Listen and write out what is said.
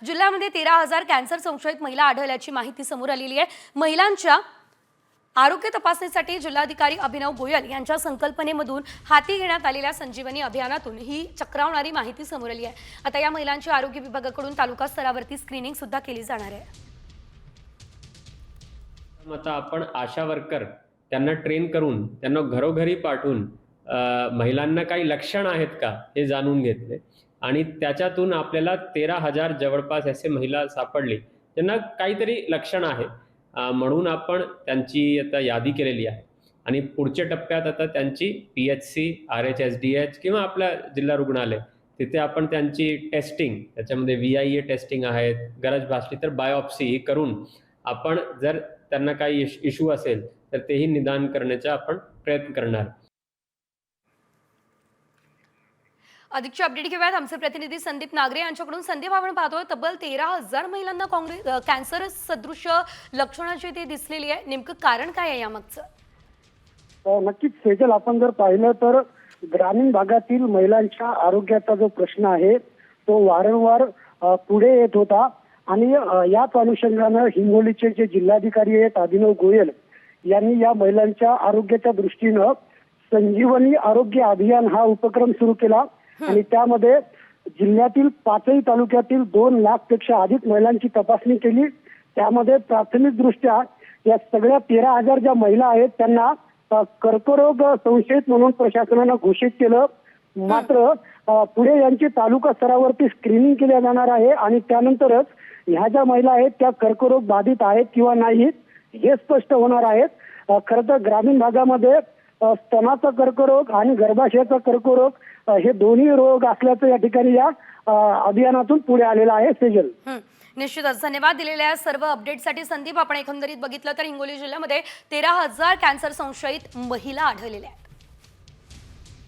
जिल्ह्यामध्ये 13,000 कॅन्सर संशयित महिला आढळल्याची माहिती समोर आलेली आहे। महिलांच्या आरोग्य तपासणीसाठी जिल्हाधिकारी अभिनव गोयल यांच्या संकल्पनेमधून हाती घेण्यात आलेल्या संजीवनी अभियानातून ही चक्रावणारी माहिती समोर आली आहे। आता या महिलांची आरोग्य विभागाकडून तालुका स्तरावरती स्क्रीनिंग सुद्धा केली जाणार आहे। आता आपण आशा वर्कर त्यांना ट्रेन करून त्यांना घरोघरी पाठवून महिलांना काही लक्षण आहेत का हे जाणून घेतले आणि त्याच्यातून आपल्याला 13,000 जवळपास असे महिला सापडले त्यांना काहीतरी लक्षण आहे, म्हणून आपण त्यांची आता यादी केलेली आहे आणि पुढच्या टप्प्यात आता त्यांची PHC, RHSDH किंवा आपल्या जिल्हा रुग्णालय तिथे आपण त्यांची टेस्टिंग, त्याच्यामध्ये VIA टेस्टिंग आहेत, गरज भासली तर बायोप्सी करून आपण जर त्यांना काही इश्यू असेल तर तेही निदान करण्याचा आपण प्रयत्न करणार। अधिकची अपडेट घेऊयात आमचे प्रतिनिधी संदीप नागरे यांच्याकडून। संदीप, आपण पाहतोय तब्बल 13,000 महिलांना कॅन्सर सदृश लक्षणाची ती दिसलेली आहे, नेमकं कारण काय आहे यामागचं? नक्कीच सेजल, आपण जर पाहिलं तर ग्रामीण भागातील महिलांच्या आरोग्याचा जो प्रश्न आहे तो वारंवार पुढे येत होता आणि याच अनुषंगानं हिंगोलीचे जे जिल्हाधिकारी आहेत अभिनव गोयल यांनी या महिलांच्या आरोग्याच्या दृष्टीनं संजीवनी आरोग्य अभियान हा उपक्रम सुरू केला आणि त्यामध्ये जिल्ह्यातील 5ही तालुक्यातील 2 लाखपेक्षा अधिक महिलांची तपासणी केली। त्यामध्ये प्राथमिक दृष्ट्या या सगळ्या 13,000 ज्या महिला आहेत त्यांना कर्करोग संशयित म्हणून प्रशासनानं घोषित केलं। मात्र पुढे यांची तालुका स्तरावरती स्क्रीनिंग केली जाणार आहे आणि त्यानंतरच ह्या ज्या महिला आहेत त्या कर्करोग बाधित आहेत किंवा नाहीत हे स्पष्ट होणार आहेत। खरं तर ग्रामीण भागामध्ये स्तनाचा कर्करोग आणि गर्भाशयाचा कर्करोग हे दोन्ही रोग असल्याचं या ठिकाणी या अभियानातून पुढे आलेलं आहे। सेजल, निश्चितच धन्यवाद दिलेल्या सर्व अपडेटसाठी संदीप। आपण एकंदरीत बघितलं तर हिंगोली जिल्ह्यामध्ये 13,000 कॅन्सर संशयित महिला आढळलेल्या आहेत।